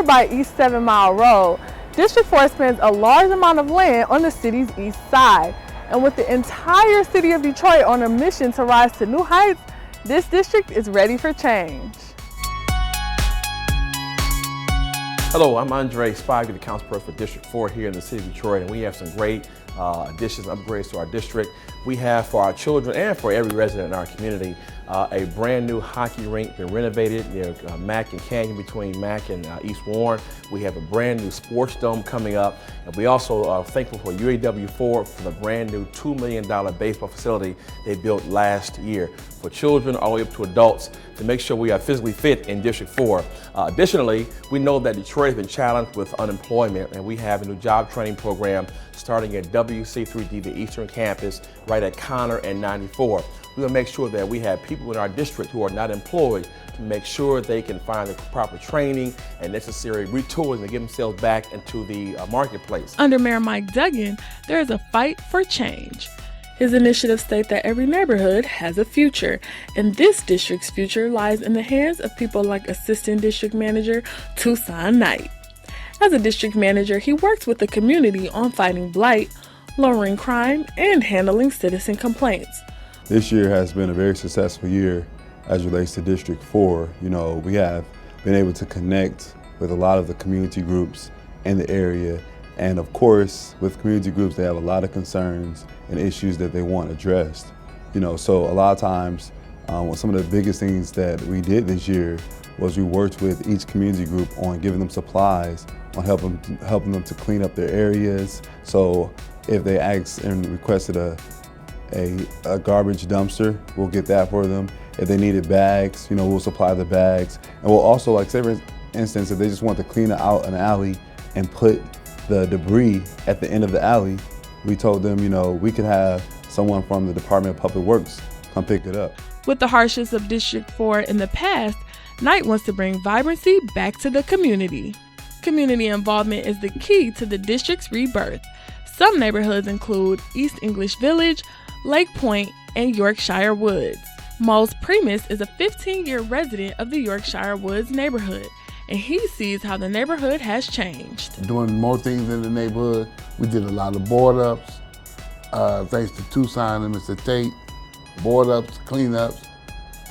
Here by East 7 Mile Road, District 4 spans a large amount of land on the city's east side. And with the entire city of Detroit on a mission to rise to new heights, this district is ready for change. Hello, I'm Andre Spivey, the councilperson for District 4 here in the city of Detroit, and we have some great additions, upgrades to our district. We have for our children and for every resident in our community a brand new hockey rink been renovated near Mack and Canyon between Mack and East Warren. We have a brand new sports dome coming up, and we also are thankful for UAW Ford for the brand new $2 million baseball facility they built last year for children all the way up to adults to make sure we are physically fit in District 4. Additionally, we know that Detroit has been challenged with unemployment, and we have a new job training program starting at WC3D, the Eastern Campus, right at Connor and 94. We will make sure that we have people in our district who are not employed to make sure they can find the proper training and necessary retooling to get themselves back into the marketplace. Under Mayor Mike Duggan, there is a fight for change. His initiatives state that every neighborhood has a future, and this district's future lies in the hands of people like Assistant District Manager Tucson Knight. As a district manager, he works with the community on fighting blight, lowering crime, and handling citizen complaints. This year has been a very successful year as it relates to District 4. You know, we have been able to connect with a lot of the community groups in the area. And of course, with community groups, they have a lot of concerns and issues that they want addressed. You know, so a lot of times, some of the biggest things that we did this year was we worked with each community group on giving them supplies, on helping them to clean up their areas. So if they asked and requested a garbage dumpster, we'll get that for them. If they needed bags, you know, we'll supply the bags. And we'll also, like say for instance, if they just want to clean out an alley and put the debris at the end of the alley, we told them, you know, we could have someone from the Department of Public Works come pick it up. With the hardships of District 4 in the past, Knight wants to bring vibrancy back to the community. Community involvement is the key to the district's rebirth. Some neighborhoods include East English Village, Lake Point, and Yorkshire Woods. Moles Primus is a 15-year resident of the Yorkshire Woods neighborhood, and he sees how the neighborhood has changed. Doing more things in the neighborhood. We did a lot of board ups, thanks to Tucson and Mr. Tate. Board ups, cleanups,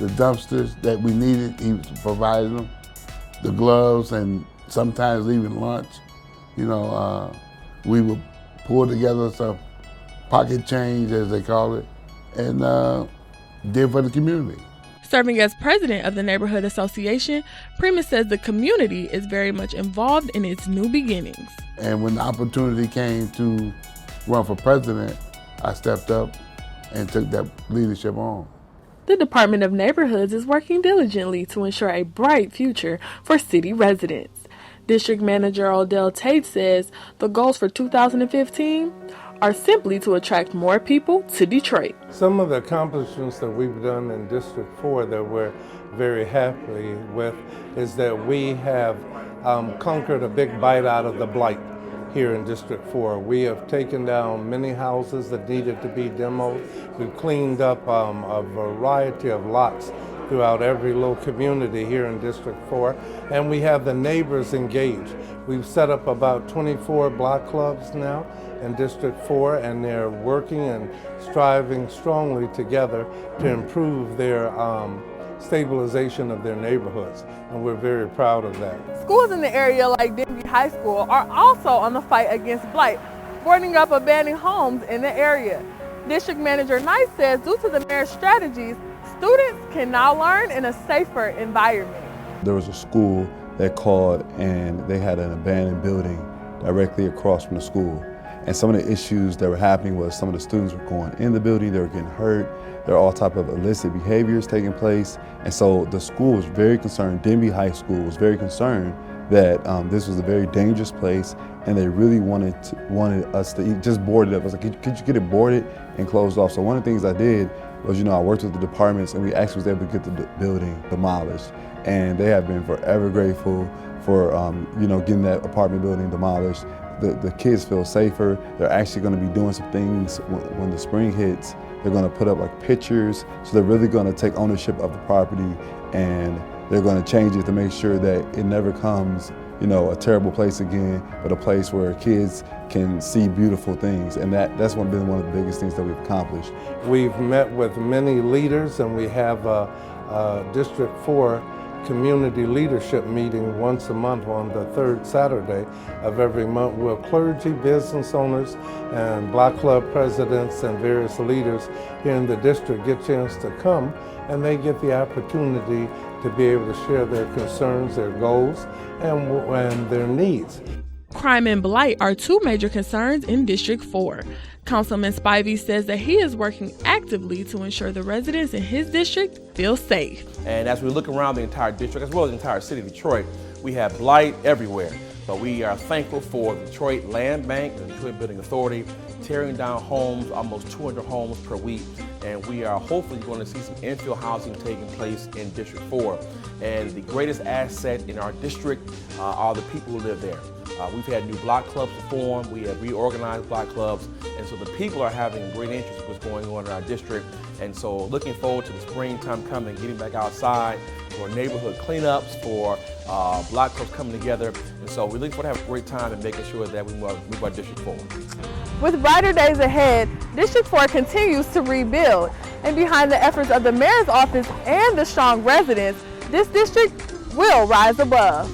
the dumpsters that we needed, he was providing them, the gloves, and sometimes even lunch. You know, we would pull together some pocket change, as they call it, and did for the community. Serving as president of the Neighborhood Association, Primus says the community is very much involved in its new beginnings. And when the opportunity came to run for president, I stepped up and took that leadership on. The Department of Neighborhoods is working diligently to ensure a bright future for city residents. District Manager Odell Tate says the goals for 2015 are simply to attract more people to Detroit. Some of the accomplishments that we've done in District 4 that we're very happy with is that we have conquered a big bite out of the blight here in District 4. We have taken down many houses that needed to be demoed. We've cleaned up a variety of lots throughout every little community here in District 4, and we have the neighbors engaged. We've set up about 24 block clubs now in District 4, and they're working and striving strongly together to improve their stabilization of their neighborhoods, and we're very proud of that. Schools in the area like Denby High School are also on the fight against blight, boarding up abandoned homes in the area. District Manager Knight says due to the mayor's strategies, students can now learn in a safer environment. There was a school that called and they had an abandoned building directly across from the school. And some of the issues that were happening was some of the students were going in the building, they were getting hurt, there were all type of illicit behaviors taking place. And so the school was very concerned, Denby High School was very concerned that this was a very dangerous place, and they really wanted us to just board it up. I was like, could you get it boarded and closed off? So one of the things I did was, you know, I worked with the departments, and we actually was able to get the building demolished. And they have been forever grateful for, you know, getting that apartment building demolished. The kids feel safer. They're actually going to be doing some things when the spring hits. They're going to put up like pictures, so they're really going to take ownership of the property, and they're going to change it to make sure that it never comes you know, a terrible place again, but a place where kids can see beautiful things. And that's been one of the biggest things that we've accomplished. We've met with many leaders, and we have a District 4 community leadership meeting once a month on the third Saturday of every month, where clergy, business owners, and block club presidents and various leaders here in the district get a chance to come, and they get the opportunity to be able to share their concerns, their goals, and their needs. Crime and blight are two major concerns in District 4. Councilman Spivey says that he is working actively to ensure the residents in his district feel safe. And as we look around the entire district, as well as the entire city of Detroit, we have blight everywhere. But we are thankful for the Detroit Land Bank and the Detroit Building Authority tearing down homes, almost 200 homes per week. And we are hopefully going to see some infill housing taking place in District 4. And the greatest asset in our district are the people who live there. We've had new block clubs form, we have reorganized block clubs, and so the people are having great interest in what's going on in our district. And so looking forward to the springtime coming, getting back outside for neighborhood cleanups, for block clubs coming together. And so we're looking forward to have a great time and making sure that we move our district forward. With brighter days ahead, District 4 continues to rebuild. And behind the efforts of the mayor's office and the strong residents, this district will rise above.